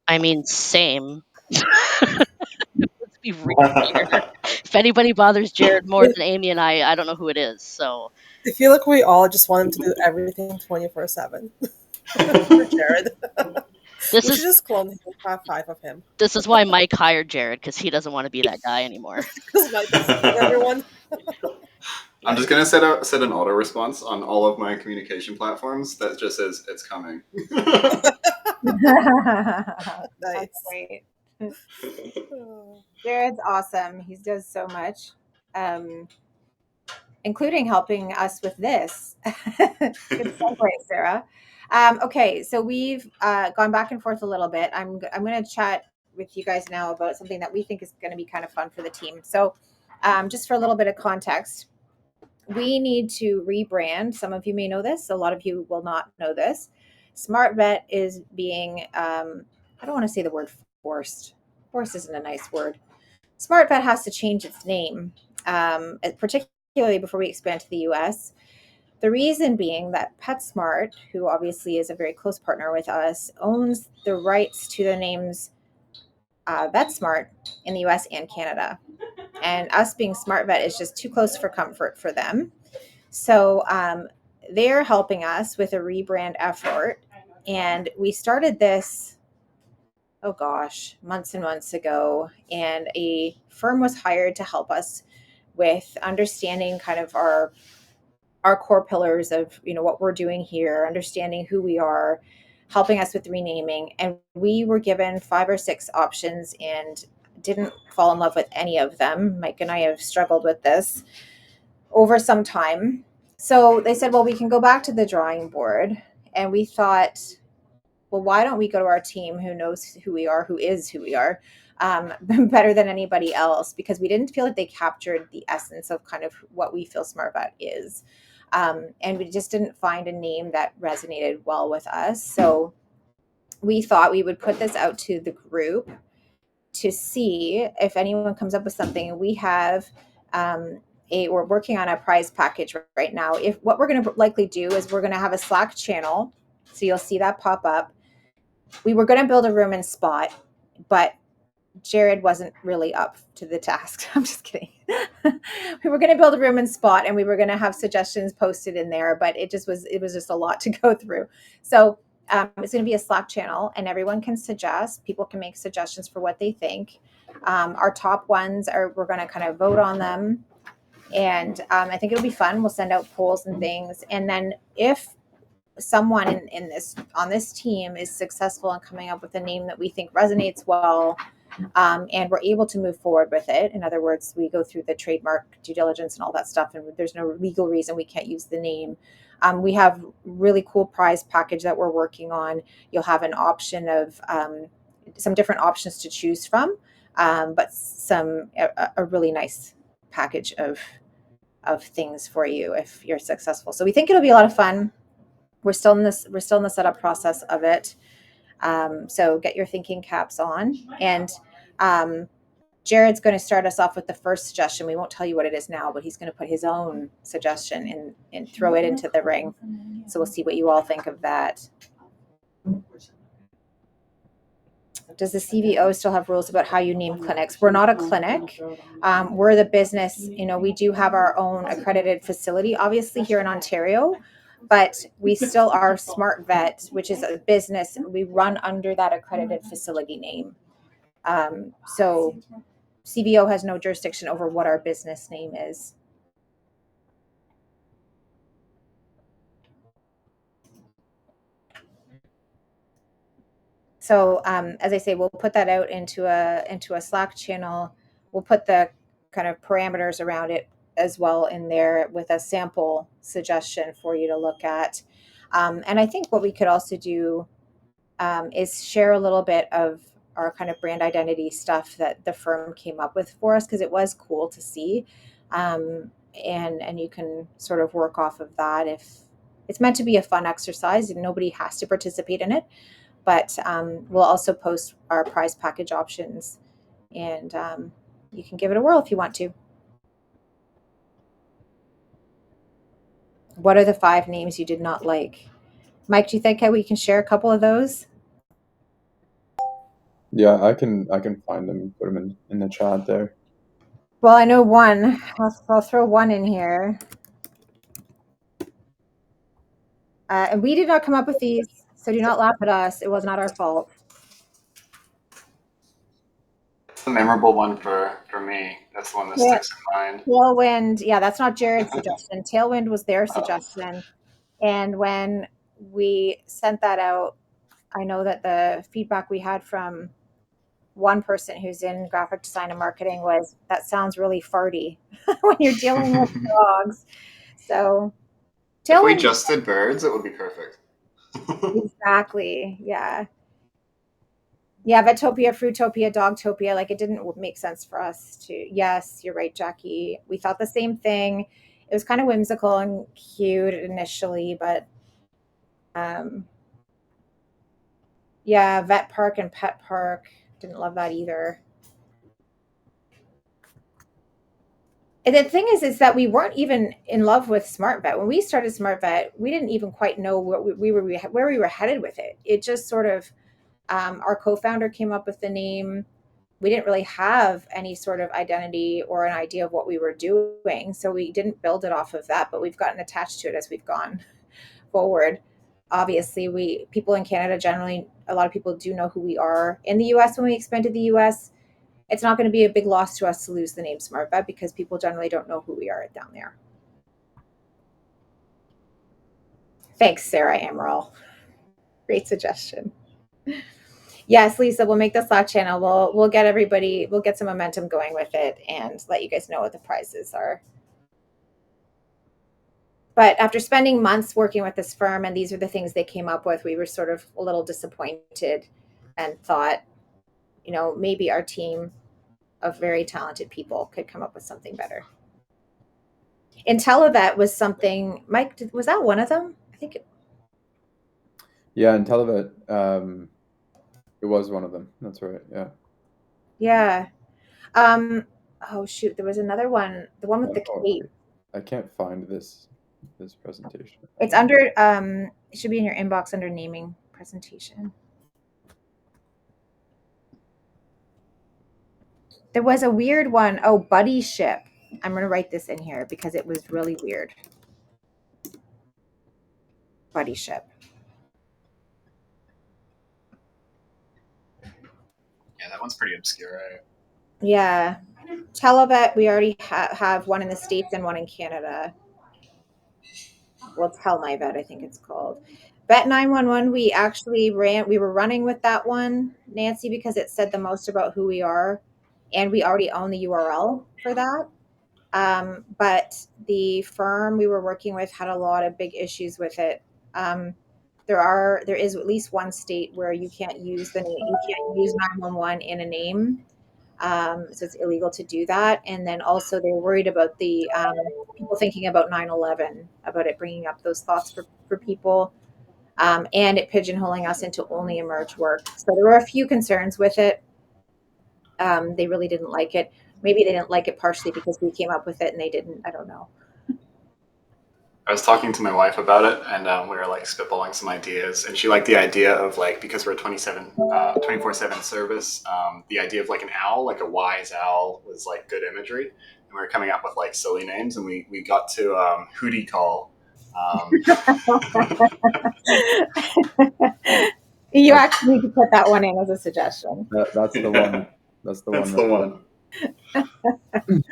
I mean, same. Let's be real here. If anybody bothers Jared more than Amy and I don't know who it is. So I feel like we all just want him to do everything 24/7 for Jared. this We should is just clone him, have 5 of him. this is why Mike hired Jared, because he doesn't want to be that guy anymore. Because Mike is seeing everyone. I'm just gonna set an auto response on all of my communication platforms that just says it's coming. Nice. Great. Jared's awesome. He does so much, including helping us with this. Good segue, Sarah. Okay, so we've gone back and forth a little bit. I'm going to chat with you guys now about something that we think is going to be kind of fun for the team. So, just for a little bit of context, we need to rebrand. Some of you may know this. A lot of you will not know this. SmartVet is being, I don't want to say the word forced. Forced isn't a nice word. SmartVet has to change its name, particularly before we expand to the US. The reason being that PetSmart, who obviously is a very close partner with us, owns the rights to the names VetSmart in the US and Canada. And us being SmartVet is just too close for comfort for them. So they're helping us with a rebrand effort. And we started this, oh gosh, months and months ago. And a firm was hired to help us with understanding kind of our core pillars of, what we're doing here, understanding who we are, helping us with renaming. And we were given 5 or 6 options and didn't fall in love with any of them. Mike and I have struggled with this over some time. So they said, well, we can go back to the drawing board. And we thought, well, why don't we go to our team who knows who we are, who is who we are, better than anybody else, because we didn't feel like they captured the essence of kind of what we feel SmartVet is. And we just didn't find a name that resonated well with us. So we thought we would put this out to the group to see if anyone comes up with something. And we have we're working on a prize package right now. If what we're going to likely do is we're going to have a Slack channel, so you'll see that pop up. We were going to build a room and spot, but Jared wasn't really up to the task. I'm just kidding. We were going to build a room and spot, and we were going to have suggestions posted in there, but it was just a lot to go through. So it's going to be a Slack channel, and everyone can suggest. People can make suggestions for what they think. Our top ones we're going to kind of vote on them, and I think it'll be fun. We'll send out polls and things, and then if someone on this team is successful in coming up with a name that we think resonates well, and we're able to move forward with it. In other words, we go through the trademark due diligence and all that stuff, and there's no legal reason we can't use the name. We have really cool prize package that we're working on. You'll have an option of some different options to choose from, but a really nice package of things for you if you're successful. So we think it'll be a lot of fun. We're still in the setup process of it. So get your thinking caps on. And Jared's going to start us off with the first suggestion. We won't tell you what it is now, but he's going to put his own suggestion in and throw it into the ring. So we'll see what you all think of that. Does the CVO still have rules about how you name clinics? We're not a clinic. We're the business. We do have our own accredited facility, obviously, here in Ontario, but we still are SmartVet, which is a business. We run under that accredited facility name. So CVO has no jurisdiction over what our business name is. So as I say, we'll put that out into a Slack channel. We'll put the kind of parameters around it as well in there with a sample suggestion for you to look at. And I think what we could also do is share a little bit of our kind of brand identity stuff that the firm came up with for us, because it was cool to see. And you can sort of work off of that. If it's meant to be a fun exercise and nobody has to participate in it, but we'll also post our prize package options, and you can give it a whirl if you want to. What are the 5 names you did not like? Mike, do you think we can share a couple of those? Yeah, I can find them and put them in the chat there. Well, I know one. I'll throw one in here. And we did not come up with these, so do not laugh at us. It was not our fault. It's the memorable one for me. That's the one that sticks in mind. Tailwind, yeah, that's not Jared's suggestion. Tailwind was their suggestion. And when we sent that out, I know that the feedback we had from one person who's in graphic design and marketing was, that sounds really farty when you're dealing with dogs. So If we Tailwind, just did birds, it would be perfect. exactly. Yeah. Yeah, Vetopia, Fruitopia, Dogtopia, like it didn't make sense for us to. Yes, you're right, Jackie. We thought the same thing. It was kind of whimsical and cute initially, but yeah, vet park and pet park, didn't love that either. And the thing is that we weren't even in love with Smart Vet. When we started Smart Vet, we didn't even quite know where we were headed with it. It just sort of, our co-founder came up with the name. We didn't really have any sort of identity or an idea of what we were doing. So we didn't build it off of that, but we've gotten attached to it as we've gone forward. Obviously, people in Canada generally, a lot of people do know who we are. In the US, when we expand to the US, it's not going to be a big loss to us to lose the name Smart Vet because people generally don't know who we are down there. Thanks, Sarah Amaral. Great suggestion. Yes, Lisa, we'll make the Slack channel. We'll get everybody, we'll get some momentum going with it and let you guys know what the prizes are. But after spending months working with this firm, and these are the things they came up with, we were sort of a little disappointed and thought, maybe our team of very talented people could come up with something better. IntelliVet was something, Mike, was that one of them? I think Yeah, IntelliVet, it was one of them. That's right. Yeah. Yeah. Oh shoot, there was another one. The one with the cape. I can't find this presentation. It's under it should be in your inbox under naming presentation. There was a weird one. Oh, Buddy Ship. I'm gonna write this in here because it was really weird. Buddy Ship. Yeah, that one's pretty obscure, right? Yeah. TeleVet, we already have one in the States and one in Canada. Well, Tell My Vet, I think it's called. Vet 911, we were running with that one, Nancy, because it said the most about who we are, and we already own the URL for that. But the firm we were working with had a lot of big issues with it. There is at least one state where you can't use 911 in a name. So it's illegal to do that. And then also they're worried about the people thinking about 9/11, about it bringing up those thoughts for people, and it pigeonholing us into only emerge work. So there were a few concerns with it. They really didn't like it. Maybe they didn't like it partially because we came up with it and they didn't. I don't know. I was talking to my wife about it, and we were like spitballing some ideas, and she liked the idea of like, because we're a 24/7 service, the idea of like an owl, like a wise owl, was like good imagery, and we were coming up with like silly names, and we got to Hootie Call. You actually need to put that one in as a suggestion. That's the one. That's the one.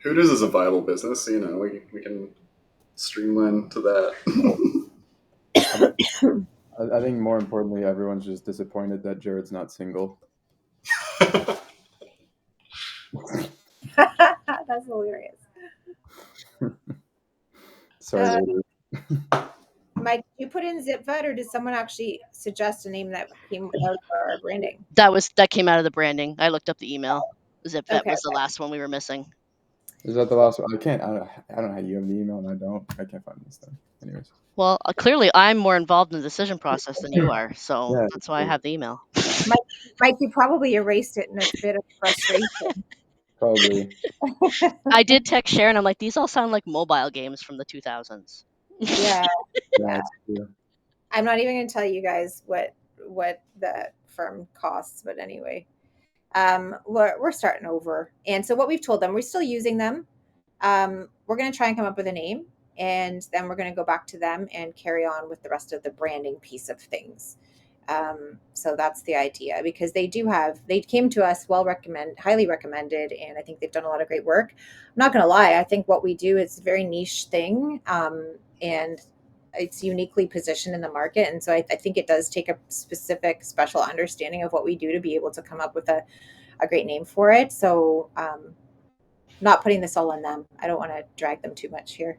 Hooters is a viable business, so, we can streamline to that. I think more importantly, everyone's just disappointed that Jared's not single. That's hilarious. Sorry. Mike, did you put in ZipVet, or did someone actually suggest a name that came out for our branding? That came out of the branding. I looked up the email. ZipVet Okay, was the last one we were missing. Is that the last one? I don't know how you have the email and I don't. I can't find this thing. Anyways. Well, clearly I'm more involved in the decision process than you are, so Yeah, that's why I have the email. Mike, you probably erased it in a bit of frustration. Probably. I did text Sharon. I'm like, these all sound like mobile games from the 2000s. Yeah. That's true. I'm not even going to tell you guys what the firm costs, but anyway, we're starting over. And so what we've told them, we're still using them. We're going to try and come up with a name, and then we're going to go back to them and carry on with the rest of the branding piece of things. So that's the idea, because they came to us highly recommended, and I think they've done a lot of great work. I'm not going to lie, I think what we do is a very niche thing, and it's uniquely positioned in the market. And so I think it does take a specific, special understanding of what we do to be able to come up with a great name for it. So, not putting this all on them. I don't want to drag them too much here.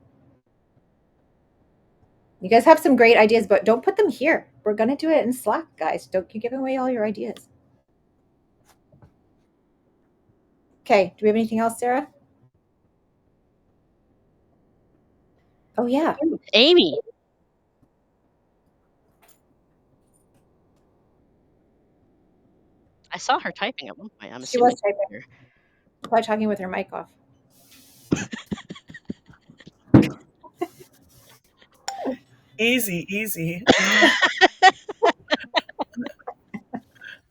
You guys have some great ideas, but don't put them here. We're going to do it in Slack, guys. Don't keep giving away all your ideas. Okay. Do we have anything else, Sarah? Oh, yeah. Amy. I saw her typing at one point. I'm She assuming. was typing. Probably talking with her mic off. Easy.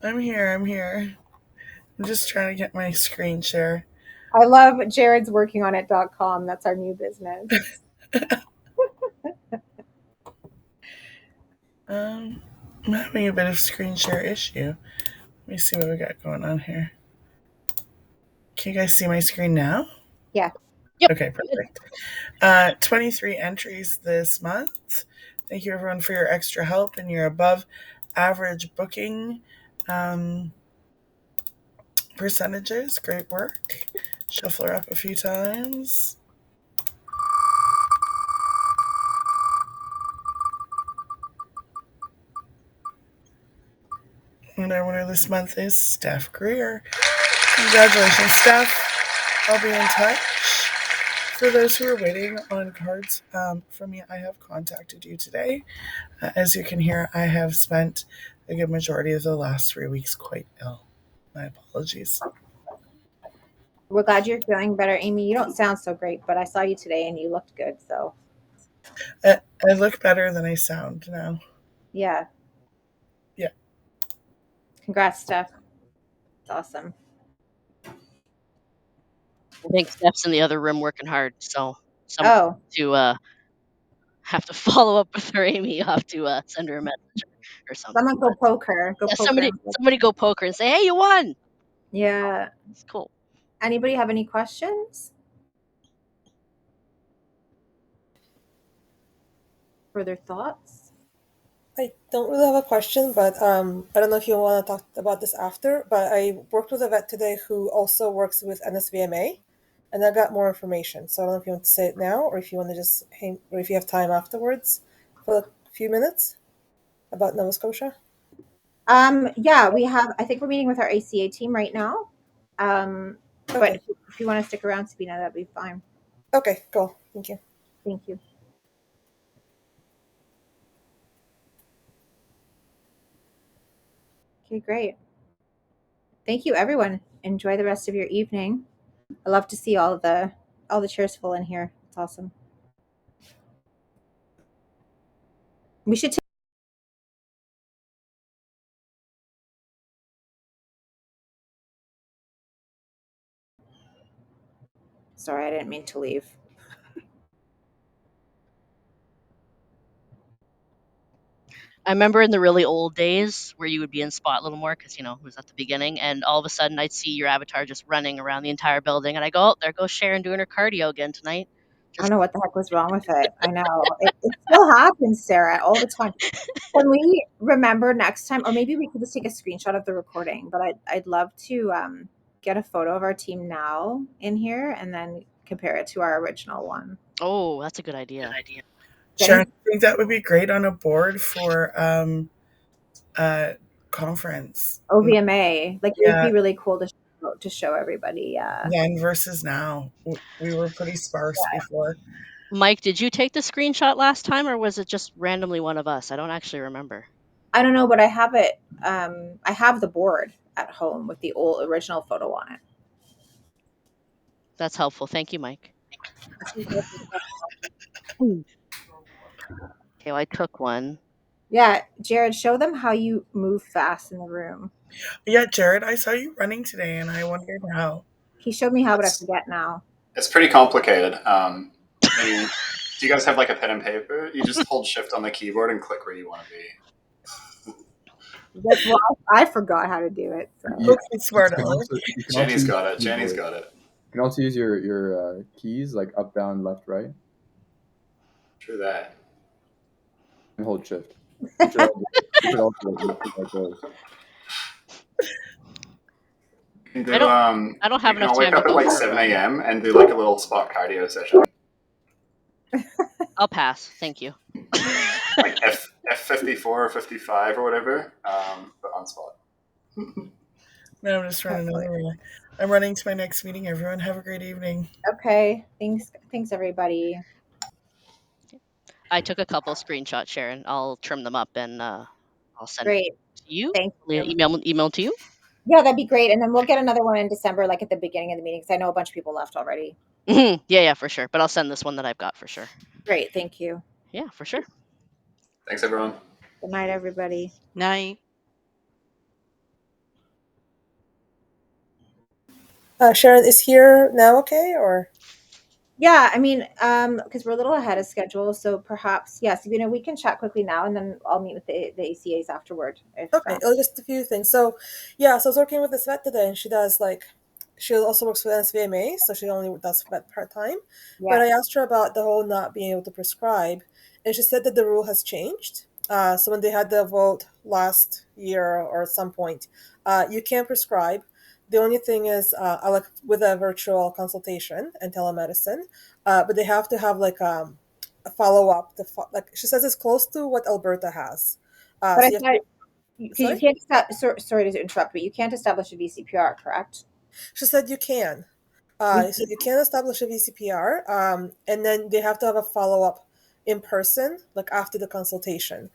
I'm here. I'm just trying to get my screen share. I love Jared's working on it.com. That's our new business. I'm having a bit of screen share issue. Let me see what we got going on here. Can you guys see my screen now? Yeah. Yep. Okay, perfect. 23 entries this month. Thank you everyone for your extra help and your above average booking percentages. Great work. Shuffle her up a few times. And our winner this month is Steph Greer. Congratulations, Steph. I'll be in touch. For those who are waiting on cards from me, I have contacted you today. As you can hear, I have spent a good majority of the last 3 weeks quite ill. My apologies. We're glad you're feeling better, Amy. You don't sound so great, but I saw you today and you looked good. So I look better than I sound now. yeah. Yeah. Congrats, Steph. It's awesome. I think Steph's in the other room working hard, so someone to have to follow up with her. Amy, you have to send her a message or something. Someone go poke her. Go Yeah, poke somebody her. go poke her and say, "Hey, you won." Yeah. It's cool. Anybody have any questions? Further thoughts? I don't really have a question, but I don't know if you want to talk about this after, but I worked with a vet today who also works with NSVMA, and I got more information. So I don't know if you want to say it now, or if you want to just hang, or if you have time afterwards for a few minutes about Nova Scotia. Yeah, we have. I think we're meeting with our ACA team right now. But if you want to stick around, Sabina, that'd be fine. Okay, cool. Thank you. Thank you. Okay, great. Thank you, everyone. Enjoy the rest of your evening. I love to see all the chairs full in here. It's awesome. We should. Sorry, I didn't mean to leave. I remember in the really old days where you would be in spot a little more because, it was at the beginning, and all of a sudden I'd see your avatar just running around the entire building, and I go, "Oh, there goes Sharon doing her cardio again tonight." I don't know what the heck was wrong with it. I know. It still happens, Sarah, all the time. Can we remember next time, or maybe we could just take a screenshot of the recording, but I'd love to get a photo of our team now in here and then compare it to our original one. Oh, that's a good idea. Sharon, I think that would be great on a board for conference. OVMA. Like, it Yeah. would be really cool to show everybody. Then versus now. We were pretty sparse before. Mike, did you take the screenshot last time, or was it just randomly one of us? I don't actually remember. I don't know, but I have it. I have the board at home with the old original photo on it. That's helpful. Thank you, Mike. Okay, well, I took one. Yeah, Jared, show them how you move fast in the room. Yeah, Jared, I saw you running today, and I wondered how. He showed me how, but I It's, forget now. it's pretty complicated. Maybe, do you guys have like a pen and paper? You just hold shift on the keyboard and click where you want to be. Well, I forgot how to do it. So. You, Okay, smart you can aleck. also, you can also Jenny's use got your it. Jenny's keyboard. got it. You can also use your keys like up, down, left, right, True that. and hold shift. You should also like those. You can I do, don't you have can enough all wake time to up at go like for a 7 run. a.m. and do like a little spot cardio session. I'll pass. Thank you. Like F54 or 55 or whatever, but on spot. No, I'm just running over. I'm running to my next meeting. Everyone, have a great evening. Okay. Thanks, everybody. I took a couple screenshots, Sharon. I'll trim them up and I'll send Great. it to you. Thank you. Email to you. Yeah, that'd be great. And then we'll get another one in December, like at the beginning of the meeting, because I know a bunch of people left already. Yeah, for sure. But I'll send this one that I've got for sure. Great. Thank you. Yeah, for sure. Thanks, everyone. Good night, everybody. Night. Sharon is here now, okay? Or Yeah, I mean, because we're a little ahead of schedule, so perhaps yes, we can chat quickly now, and then I'll meet with the ACAs afterward. If okay, just a few things. So, yeah, so I was working with this vet today, and she also works with NSVMA, so she only does vet part time. yeah. But I asked her about the whole not being able to prescribe, and she said that the rule has changed. So when they had the vote last year or at some point, you can prescribe. The only thing is, like with a virtual consultation and telemedicine, but they have to have like a follow up. Like she says, it's close to what Alberta has. But So I you have thought to, you sorry. can't. Sorry to interrupt, but you can't establish a VCPR, correct? She said you can. So you can establish a VCPR, and then they have to have a follow up in person, like after the consultation.